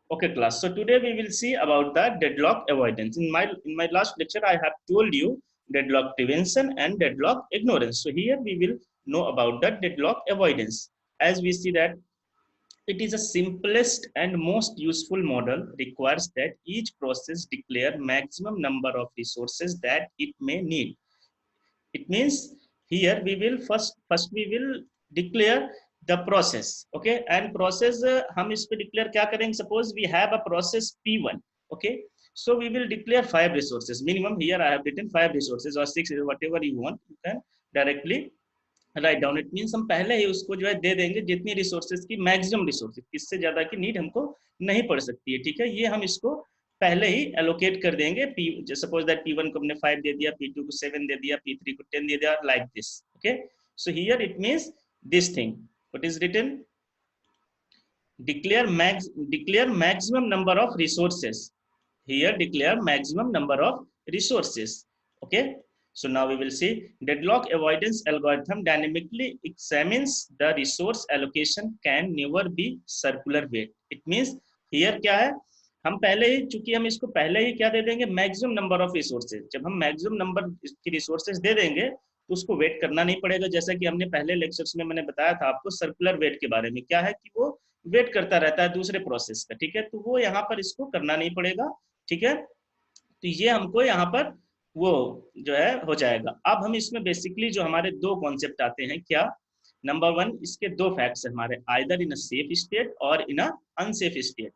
Okay, class. So today we will see about the deadlock avoidance. In my last lecture, I have told you deadlock prevention and deadlock ignorance. So here we will know about the deadlock avoidance. As we see that it is the simplest and most useful model, requires that each process declare maximum number of resources that it may need. It means here we will first we will declare the process. Okay, and process हम इस पे declare क्या करेंगे? Suppose we have a process P1. Okay, so we will declare 5 resources minimum. Here I have written 5 resources or 6, whatever you want, you can directly write down. It means हम पहले ही उसको जो है दे देंगे जितनी रिसोर्सेज की मैक्सिमम रिसोर्सेज, इससे ज्यादा की नीड हमको नहीं पड़ सकती है। ठीक है, ये हम इसको पहले ही एलोकेट कर देंगे। पी सपोज दैट P1 को हमने 5 दे दिया, P2 को 7 दे दिया, P3 को 10 दे दिया, like this. Okay, so here it means this thing what is written, declare maximum number of resources. Here declare maximum number of resources. Okay, so now we will see deadlock avoidance algorithm dynamically examines the resource allocation can never be circular weight. It means here क्या है, हम पहले ही चूंकि हम इसको पहले ही क्या दे देंगे, मैक्सिमम नंबर ऑफ रिसोर्सेज। जब हम मैक्सिमम नंबर की रिसोर्सेज दे देंगे तो उसको वेट करना नहीं पड़ेगा। जैसा कि हमने पहले लेक्चर्स में मैंने बताया था आपको सर्कुलर वेट के बारे में, क्या है कि वो वेट करता रहता है दूसरे प्रोसेस का। ठीक है, तो वो यहाँ पर इसको करना नहीं पड़ेगा। ठीक है, तो ये हमको यहाँ पर वो जो है हो जाएगा। अब हम इसमें बेसिकली जो हमारे दो कॉन्सेप्ट आते हैं, क्या? नंबर 1, इसके दो फैक्ट्स है हमारे, either in a safe state और इन अ अनसेफ स्टेट।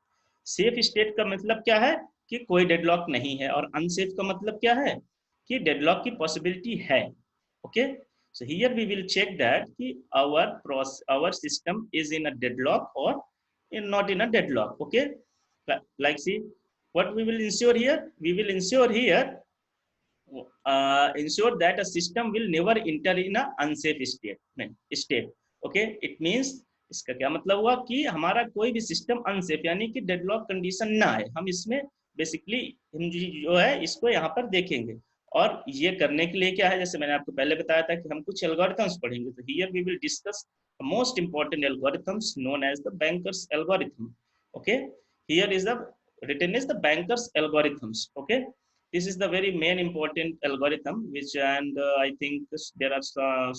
सेफ स्टेट का मतलब क्या है कि कोई डेडलॉक नहीं है, और अनसेफ का मतलब क्या है कि डेडलॉक की पॉसिबिलिटी है। Okay, so here we will check that our system is in a deadlock or not in a deadlock. Okay, like see what we will ensure here, we will ensure here ensure that a system will never enter in a unsafe state. Okay, it means इसका क्या मतलब हुआ कि हमारा कोई भी system unsafe यानी कि डेडलॉक कंडीशन ना आए, हम इसमें बेसिकली हम जो है इसको यहाँ पर देखेंगे। और ये करने के लिए क्या है, जैसे मैंने आपको पहले बताया था कि हम कुछ एल्गोरिथम्स पढ़ेंगे। तो here we will discuss most important algorithms known as the banker's algorithm. Okay, here is the written is the bankers algorithms. Okay, this is the very main important algorithm which, and I think there are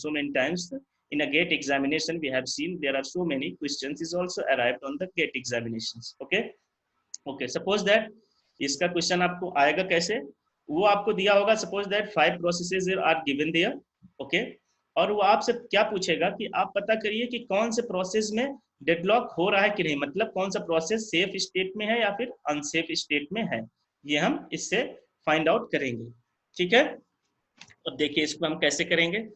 so many times in a gate examination we have seen there are so many questions is also arrived on the gate examinations. Okay, okay, suppose that इसका question आपको आएगा कैसे, वो आपको दिया होगा। Suppose that 5 processes are given there. Okay, और वो आपसे क्या पूछेगा कि आप पता करिए कि कौन से प्रोसेस में डेडलॉक हो रहा है कि नहीं, मतलब कौन सा प्रोसेस सेफ स्टेट में है या फिर अनसेफ स्टेट में है, ये हम इससे फाइंड आउट करेंगे। ठीक है, और देखिए इसको हम कैसे करेंगे।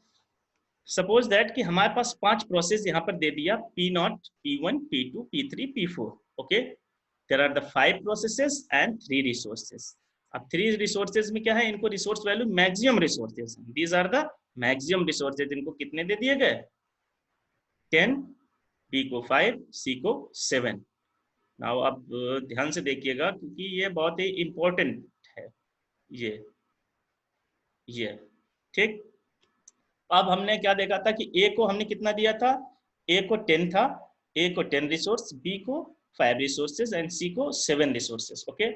सपोज दैट कि हमारे पास 5 प्रोसेस यहाँ पर दे दिया, P0, P1, P2, P3, P4। Okay, there are the 5 processes and 3 resources. अब 3 resources में क्या है, इनको resource value maximum resources, these are the maximum resources. इनको कितने दे दिए गए, 10, B को 5, C को 7। नाउ अब ध्यान से देखिएगा क्योंकि ये बहुत ही इंपॉर्टेंट है ये। ठीक, अब हमने क्या देखा था कि A को हमने कितना दिया था, A को 10 था, A को 10 रिसोर्स, B को 5 resources and C को 7 resources. Okay,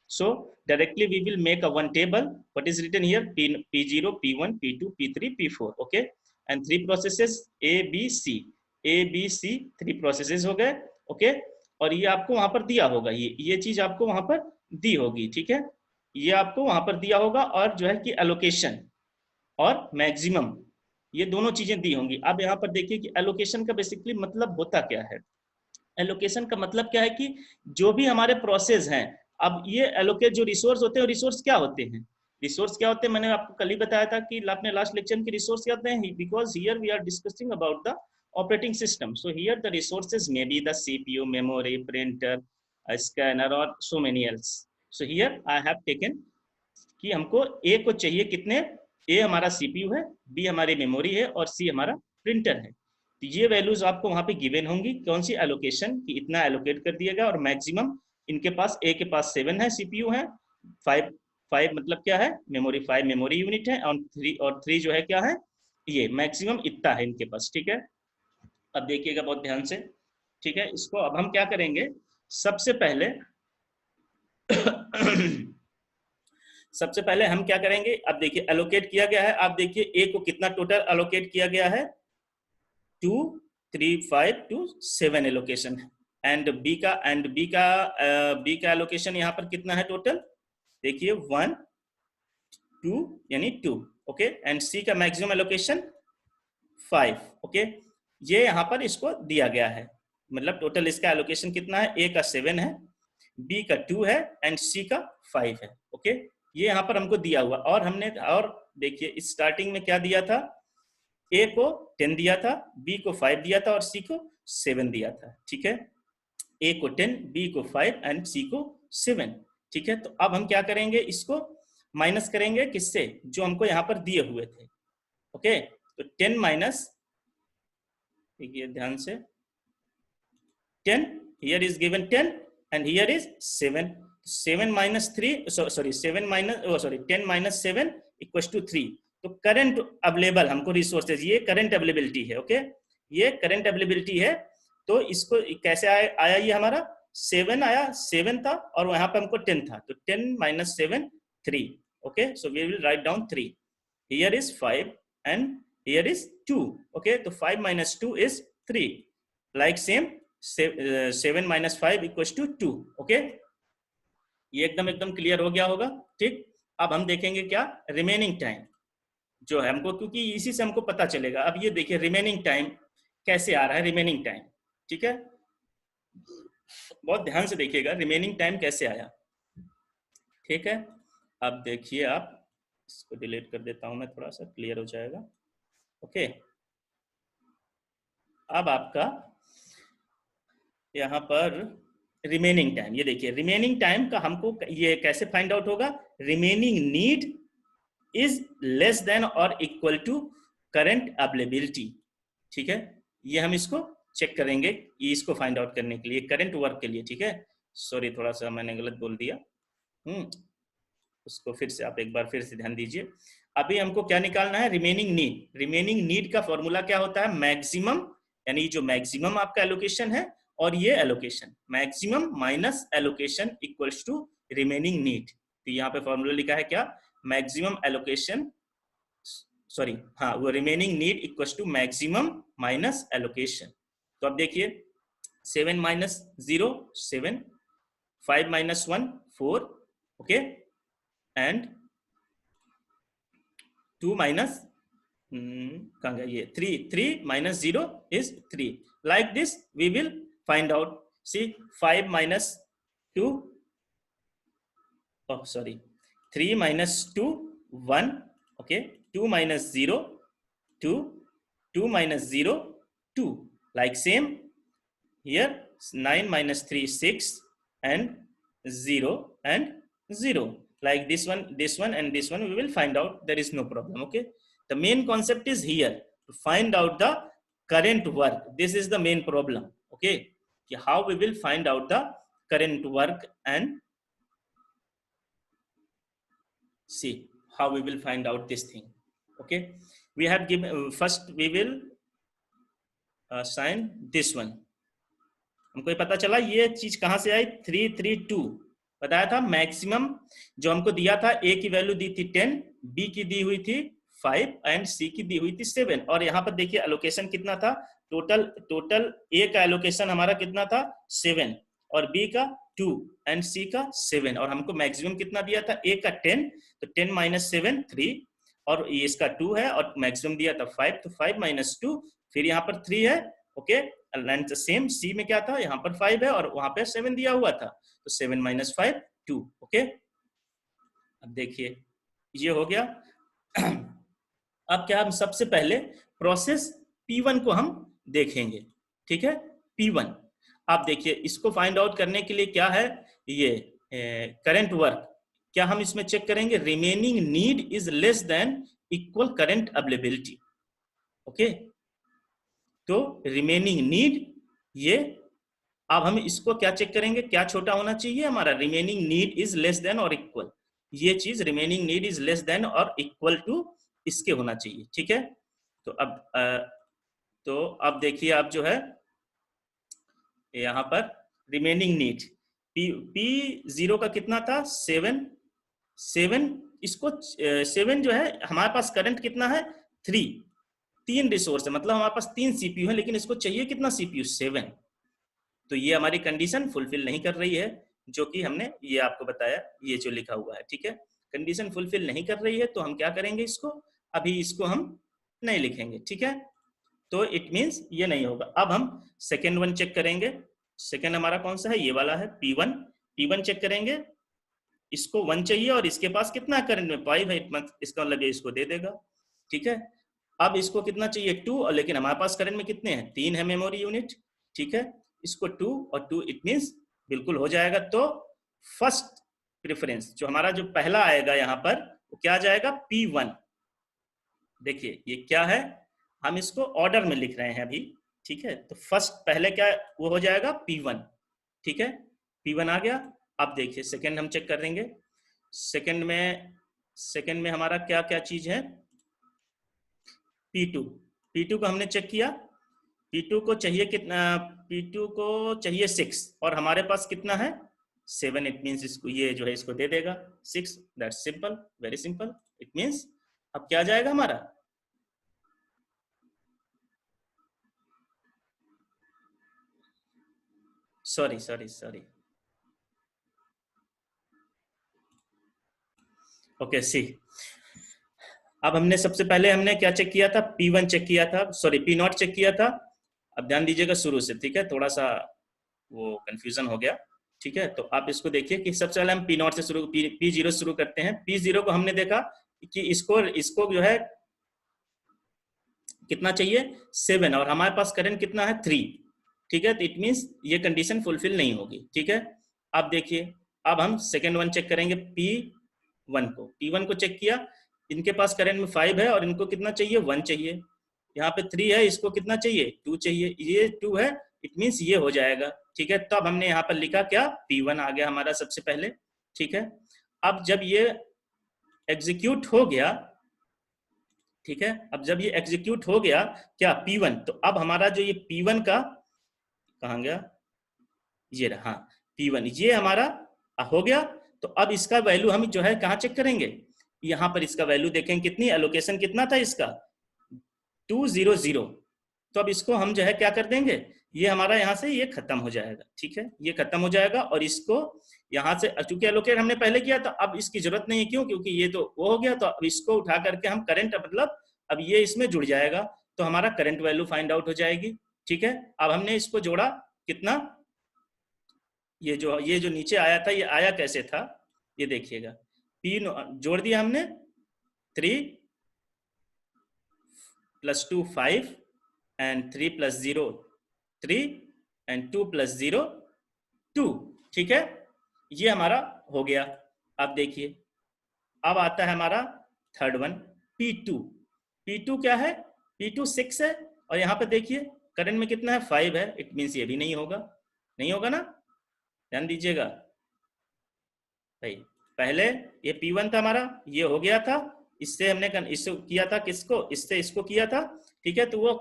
so directly we will make a one table. What is written here, P0, P1, P2, P3, P4. Okay, and 3 processes A B C 3 processes हो गए। okay, और ये आपको वहां पर दिया होगा, ये चीज आपको वहां पर दी होगी। ठीक है, ये आपको वहां पर दिया होगा, और जो है कि एलोकेशन और मैक्सिमम ये दोनों चीजें दी होंगी। अब यहाँ पर देखिए कि एलोकेशन का बेसिकली मतलब होता क्या है। एलोकेशन का मतलब क्या है कि जो भी हमारे प्रोसेस हैं, अब ये एलोकेट जो रिसोर्स होते हैं, रिसोर्स क्या होते हैं, रिसोर्स क्या होते हैं, मैंने आपको कल ही बताया था कि अपने लास्ट लेक्चर में रिसोर्स क्या होते हैं, because here we are discussing about the operating system. So here the resources may be the CPU, memory, printer, scanner और so many else. So here I have taken कि हमको ए को चाहिए कितने, ए हमारा सीपीयू है, बी हमारी मेमोरी है और सी हमारा प्रिंटर है। तो ये वैल्यूज आपको वहां पे गिवन होंगी, कौन सी एलोकेशन की इतना एलोकेट कर दिया गया, और मैक्सिमम इनके पास ए के पास 7 है सीपीयू है, 5 मतलब क्या है, मेमोरी 5 मेमोरी यूनिट है, और 3 जो है क्या है, ये मैक्सिमम इतना है इनके पास। ठीक है, अब देखिएगा बहुत ध्यान से। ठीक है, इसको अब हम क्या करेंगे, सबसे पहले सबसे पहले हम क्या करेंगे, अब देखिए एलोकेट किया गया है, आप देखिए ए को कितना टोटल एलोकेट किया गया है, 2 3 5 2 7 एलोकेशन है। एंड बी का एलोकेशन यहाँ पर कितना है टोटल, देखिए 1 2 यानी 2, ओके। एंड सी का मैक्सिमम एलोकेशन 5, ओके। ये यहाँ पर इसको दिया गया है, मतलब टोटल इसका एलोकेशन कितना है, ए का 7 है, बी का 2 है एंड सी का 5 है, ओके। ये यहाँ पर हमको दिया हुआ, और हमने और देखिए स्टार्टिंग में क्या दिया था, ए को 10 दिया था, बी को 5 दिया था और सी को 7 दिया था, ठीक है। ए को 10, बी को 5 एंड सी को 7, ठीक है। तो अब हम क्या करेंगे, इसको माइनस करेंगे किससे, जो हमको यहाँ पर दिए हुए थे, ओके। तो 10 माइनस, देखिए ध्यान से, 10 here is given 10 and here is 7, 7 minus 3 sorry 7 minus 10 minus 7 equals to 3। तो करंट अवेलेबल हमको रिसोर्सेज, ये करंट अवेलेबिलिटी है, ओके, ये करंट अवेलेबिलिटी है। तो इसको कैसे आया ये हमारा 7 आया, 7 था और वहां पे हमको 10 था, तो 10 minus 7 3, okay. So we will write down 3, here is 5 and here is 2, okay। तो 5 minus 2 is 3, like same 7 minus 5 equals to 2, okay. ये एकदम क्लियर हो गया होगा, ठीक। अब हम देखेंगे क्या, रिमेनिंग टाइम जो है हमको, क्योंकि इसी से हमको पता चलेगा। अब ये देखिए रिमेनिंग टाइम कैसे आ रहा है, रिमेनिंग टाइम, ठीक है, बहुत ध्यान से देखिएगा रिमेनिंग टाइम कैसे आया, ठीक है। अब देखिए, आप इसको डिलीट कर देता हूं मैं, थोड़ा सा क्लियर हो जाएगा, ओके। अब आपका यहाँ पर रिमेनिंग टाइम, ये देखिए रिमेनिंग टाइम का हमको ये कैसे फाइंड आउट होगा, remaining need is less than और इक्वल टू करंट अवेलेबिलिटी, ठीक है। ये हम इसको चेक करेंगे, इसको फाइंड आउट करने के लिए, करंट वर्क के लिए, ठीक है। सॉरी थोड़ा सा मैंने गलत बोल दिया, उसको फिर से आप एक बार फिर से ध्यान दीजिए। अभी हमको क्या निकालना है, रिमेनिंग नीड। रिमेनिंग नीड का फॉर्मूला क्या होता है, मैक्सिमम, यानी जो मैक्सिमम आपका एलोकेशन है और ये allocation, maximum minus allocation equals to remaining need. तो यहाँ पे फॉर्मूला लिखा है क्या, मैक्सिमम एलोकेशन, सॉरी हाँ, वो remaining need equals to maximum minus allocation. तो अब देखिए 7 minus 0 7, 5 minus 1 4, okay, and 2 minus कहाँ गया ये 3 minus 0 is 3। like this we will find out, see 5 minus 2, oh sorry 3 minus 2 1, okay, 2 minus 0 2, 2 minus 0 2, like same here 9 minus 3 6 and 0 and 0, like this one and this one we will find out, there is no problem, okay। The main concept is here to find out the current work, this is the main problem, okay, how we will find out the current work and see how we will find out this thing, okay। We have given, first we will assign this one, हमको ये पता चला ये चीज कहां से आई, 3 3 2 बताया था। मैक्सिमम जो हमको दिया था, ए की वैल्यू दी थी 10, बी की दी हुई थी 5 एंड सी की दी हुई थी 7। और यहाँ पर देखिए एलोकेशन कितना था, टोटल ए का एलोकेशन हमारा कितना था 7 और बी का 2 एंड सी का 7, और हमको मैक्सिमम कितना दिया था, ए का 10, तो 10 minus 7 3, और इसका 2 है और मैक्सिमम दिया था 5, तो 5 minus 2, फिर यहाँ पर 3 है, ओके। एंड सेम सी में क्या था, यहाँ पर 5 है और वहां पे 7 दिया हुआ था, तो 7 minus 5 2, ओके। अब देखिए ये हो गया। अब क्या, हम सबसे पहले प्रोसेस P1 को हम देखेंगे, ठीक है। P1 आप देखिए, इसको फाइंड आउट करने के लिए क्या है, ये करंट वर्क, क्या हम इसमें चेक करेंगे, remaining need is less than equal current availability, okay. तो रिमेनिंग नीड, ये अब हम इसको क्या चेक करेंगे, क्या छोटा होना चाहिए हमारा, remaining need is less than और इक्वल, ये चीज remaining need is less than और इक्वल टू इसके होना चाहिए, ठीक है। तो अब देखिए, आप जो है यहाँ पर रिमेनिंग नीड P0 का कितना था 7 इसको 7 जो है हमारे पास करंट कितना है 3 रिसोर्स है, मतलब हमारे पास 3 सीपीयू है, लेकिन इसको चाहिए कितना सीपीयू 7। तो ये हमारी कंडीशन फुलफिल नहीं कर रही है, जो कि हमने ये आपको बताया, ये जो लिखा हुआ है, ठीक है। कंडीशन फुलफिल नहीं कर रही है तो हम क्या करेंगे, इसको अभी इसको हम नहीं लिखेंगे, ठीक है। तो इट मीन्स ये नहीं होगा। अब हम सेकेंड वन चेक करेंगे। सेकेंड हमारा कौन सा है, ये वाला है P1 चेक करेंगे। इसको 1 चाहिए और इसके पास कितना करंट में 5 है, इसका मतलब ये इसको दे देगा, ठीक है। अब इसको कितना चाहिए 2, और लेकिन हमारे पास करंट में कितने हैं 3 है मेमोरी यूनिट, ठीक है। इसको 2 और 2 इट मीन्स बिल्कुल हो जाएगा। तो फर्स्ट प्रेफरेंस जो हमारा जो पहला आएगा यहाँ पर वो क्या आ जाएगा P1। देखिए ये क्या है, हम इसको ऑर्डर में लिख रहे हैं अभी, ठीक है। तो फर्स्ट पहले क्या वो हो जाएगा P1, ठीक है। P1 आ गया। अब देखिए सेकंड हम चेक कर देंगे। सेकंड में हमारा क्या क्या चीज है P2 को हमने चेक किया। P2 को चाहिए कितना, P2 को चाहिए 6 और हमारे पास कितना है 7। इट मीन्स इसको ये जो है इसको दे देगा 6। That's simple, very simple. It means अब क्या आ जाएगा हमारा, सॉरी ओके सी। अब हमने सबसे पहले हमने क्या चेक किया था P1 चेक किया था, सॉरी P0 चेक किया था। अब ध्यान दीजिएगा शुरू से, ठीक है, थोड़ा सा वो कंफ्यूजन हो गया, ठीक है। तो आप इसको देखिए कि सबसे पहले हम P0 से शुरू P0 शुरू करते हैं। P0 को हमने देखा कि इसको जो है कितना चाहिए 7 और हमारे पास करंट कितना है 3, ठीक है। तो इट मीन्स ये कंडीशन फुलफिल नहीं होगी, ठीक है। अब देखिए अब हम सेकेंड वन चेक करेंगे P1 को चेक किया। इनके पास करंट में 5 है और इनको कितना चाहिए 1 चाहिए। यहाँ पे 3 है, इसको कितना चाहिए 2 चाहिए, ये 2 है, इट मीन्स ये हो जाएगा, ठीक है। तब हमने यहाँ पर लिखा क्या P1 आ गया हमारा सबसे पहले, ठीक है। अब जब ये एग्जीक्यूट हो गया, ठीक है, अब जब ये एग्जीक्यूट हो गया क्या P1, तो अब हमारा जो ये P1 का कहाँ गया, ये रहा, हाँ P1 ये हमारा हो गया। तो अब इसका वैल्यू हम जो है कहाँ चेक करेंगे, यहाँ पर इसका वैल्यू देखेंगे कितनी एलोकेशन कितना था इसका 200। तो अब इसको हम जो है क्या कर देंगे, ये हमारा यहाँ से ये खत्म हो जाएगा, ठीक है, ये खत्म हो जाएगा। और इसको यहाँ से चूंकि एलोकेट हमने पहले किया था, अब इसकी जरूरत नहीं है, क्यों, क्योंकि ये तो वो हो गया। तो अब इसको उठा करके हम करंट मतलब अब ये इसमें जुड़ जाएगा, तो हमारा करंट वैल्यू फाइंड आउट हो जाएगी, ठीक है। अब हमने इसको जोड़ा कितना, ये जो नीचे आया था ये आया कैसे था, ये देखिएगा P जोड़ दिया हमने 3 + 2 5 and 3 + 0 3 and 2 + 0 2, ठीक है, ये हमारा हो गया। अब देखिए अब आता है हमारा थर्ड वन P2 क्या है P2 6 है और यहाँ पे देखिए करंट में कितना है 5 है, इट मीन्स ये भी नहीं होगा ना, ध्यान दीजिएगा भाई। पहले ये P1 था हमारा, ये हो गया था, इससे हमने इससे किया था किसको, इससे इसको किया था, ठीक है। तो वो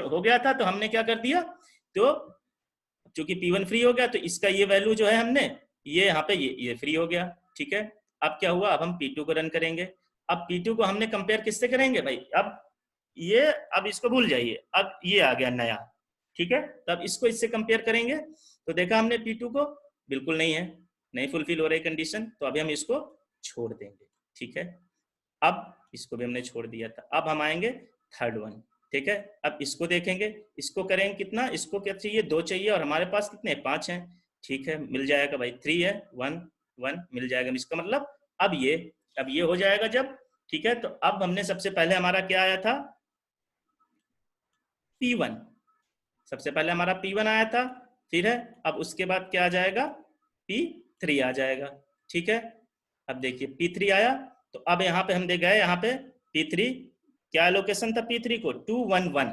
हो गया था, तो हमने क्या कर दिया, तो चूंकि P1 फ्री हो गया तो इसका ये वैल्यू जो है हमने ये यहाँ पे ये फ्री हो गया, ठीक है। अब क्या हुआ, अब हम P2 को रन करेंगे। अब P2 को हमने कंपेयर किससे करेंगे भाई, अब इसको भूल जाइए, अब ये आ गया नया, ठीक है। तब इसको इससे कंपेयर करेंगे तो देखा हमने P2 को बिल्कुल नहीं फुलफिल हो रही कंडीशन, तो अभी हम इसको छोड़ देंगे, ठीक है। अब इसको भी हमने छोड़ दिया था। अब हम आएंगे थर्ड वन, ठीक है। अब इसको देखेंगे, इसको करेंगे कितना, इसको क्या चाहिए 2 चाहिए और हमारे पास कितने 5 हैं, ठीक है, मिल जाएगा भाई 3 है 1 1 मिल जाएगा। इसका मतलब अब ये हो जाएगा जब, ठीक है। तो अब हमने सबसे पहले हमारा क्या आया था P1, सबसे पहले हमारा P1 आया था, फिर है अब उसके बाद क्या आ जाएगा P3 आ जाएगा, ठीक है। अब देखिए P3 आया, तो अब यहाँ पे हम दे गए, यहाँ पे P3 क्या लोकेशन था P3 को 211।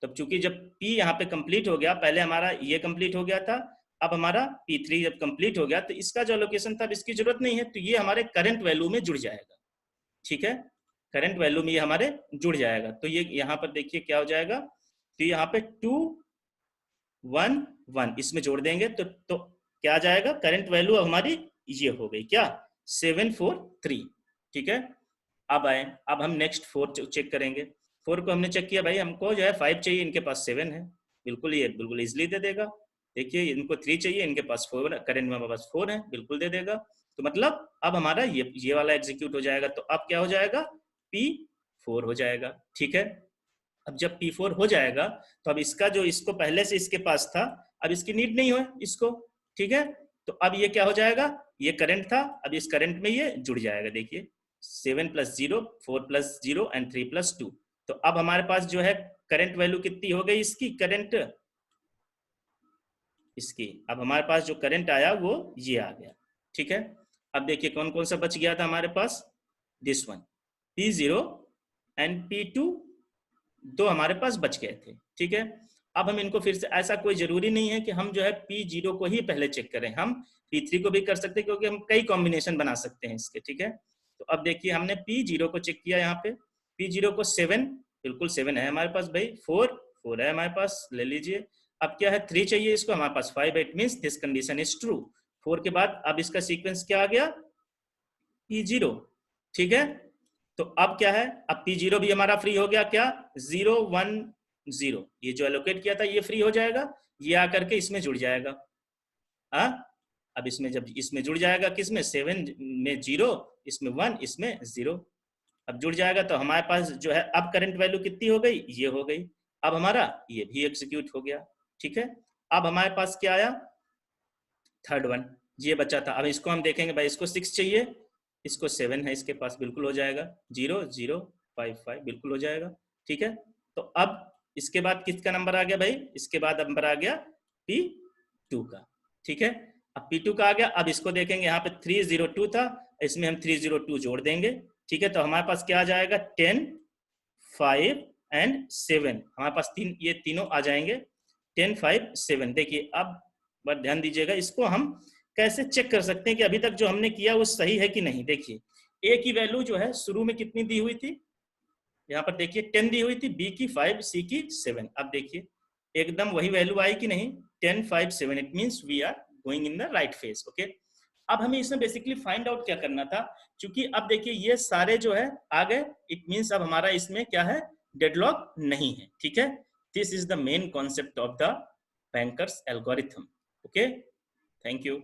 तब चूंकि जब P यहाँ पे कंप्लीट हो गया, पहले हमारा ये कंप्लीट हो गया था, अब हमारा P3 जब कंप्लीट हो गया तो इसका जो लोकेशन था इसकी जरूरत नहीं है, तो ये हमारे करंट वैल्यू में जुड़ जाएगा, ठीक है, करंट वैल्यू में ये हमारे जुड़ जाएगा। तो ये यहाँ पर देखिए क्या हो जाएगा, तो यहाँ पे 2 1 1 इसमें जोड़ देंगे तो क्या आ जाएगा, करंट वैल्यू हमारी ये हो गई क्या 743। ठीक है, अब आए, अब हम नेक्स्ट 4 चेक करेंगे। 4 को हमने चेक किया, भाई हमको जो है 5 चाहिए, इनके पास 7 है, बिल्कुल ये बिल्कुल इजिली दे देगा। देखिए इनको 3 चाहिए, इनके पास 4, करंट में पास 4 है, बिल्कुल दे देगा। तो मतलब अब हमारा ये वाला एग्जीक्यूट हो जाएगा। तो अब क्या हो जाएगा, P4 हो जाएगा। ठीक है, अब जब P4 हो जाएगा तो अब इसका जो इसको पहले से इसके पास था, अब इसकी नीड नहीं हो इसको। ठीक है, तो अब ये क्या हो जाएगा, ये करंट था, अब इस करंट में ये जुड़ जाएगा। देखिए 7 + 0, 4 + 0 एंड 3 + 2। तो अब हमारे पास जो है करंट वैल्यू कितनी हो गई इसकी, करंट इसकी, अब हमारे पास जो करंट आया वो ये आ गया। ठीक है, अब देखिए कौन कौन सा बच गया था हमारे पास, this one P0 and P2 दो हमारे पास बच गए थे। ठीक है, अब हम इनको फिर से, ऐसा कोई जरूरी नहीं है कि हम जो है P0 को ही पहले चेक करें, हम P3 को भी कर सकते हैं, क्योंकि हम कई कॉम्बिनेशन बना सकते हैं इसके। ठीक है, तो अब देखिए हमने P0 को चेक किया, यहाँ पे P0 को 7, बिल्कुल 7 है हमारे पास भाई, 4 है हमारे पास, ले लीजिए। अब क्या है 3 चाहिए इसको, हमारे पास 5 है, it means this condition is true. 4 के बाद अब इसका सीक्वेंस क्या आ गया, P0। ठीक है, तो अब क्या है, अब P0 भी हमारा फ्री हो गया, क्या 0 1 0, ये जो एलोकेट किया था ये फ्री हो जाएगा, ये आकर के इसमें जुड़ जाएगा। अब इसमें जब इसमें जुड़ जाएगा, किसमें 7 में 0, इसमें 1, इसमें 0, अब जुड़ जाएगा। तो हमारे पास जो है अब करंट वैल्यू कितनी हो गई, ये हो गई। अब हमारा ये भी एग्जीक्यूट हो गया। ठीक है, अब हमारे पास क्या आया, थर्ड वन ये बचा था। अब इसको हम देखेंगे, भाई इसको 6 चाहिए, इसको 7 है इसके पास, बिल्कुल हो जाएगा, 0 0 5 5 बिल्कुल हो जाएगा। ठीक है, तो अब इसके बाद किसका नंबर आ गया भाई, इसके बाद नंबर आ गया P2 का। ठीक है, अब P2 का आ गया। अब इसको देखेंगे, यहाँ पे 302 था, इसमें हम 302 जोड़ देंगे। ठीक है, तो हमारे पास क्या आ जाएगा, 10 5 एंड 7, हमारे पास ये तीनों आ जाएंगे, 10 5 7। देखिए अब बस ध्यान दीजिएगा, इसको हम कैसे चेक कर सकते हैं कि अभी तक जो हमने किया वो सही है कि नहीं। देखिए A की वैल्यू जो है शुरू में कितनी दी हुई थी, यहाँ पर देखिए 10 दी हुई थी, B की 5, C की 7। अब देखिए एकदम वही वैल्यू आई कि नहीं, 10 5 7, it means we are going in the right phase. Okay, अब हमें इसमें बेसिकली फाइंड आउट क्या करना था, क्योंकि अब देखिए ये सारे जो है आ गए, इट मींस अब हमारा इसमें क्या है, डेडलॉक नहीं है। ठीक है, this is the main concept of the banker's algorithm. Okay, thank you.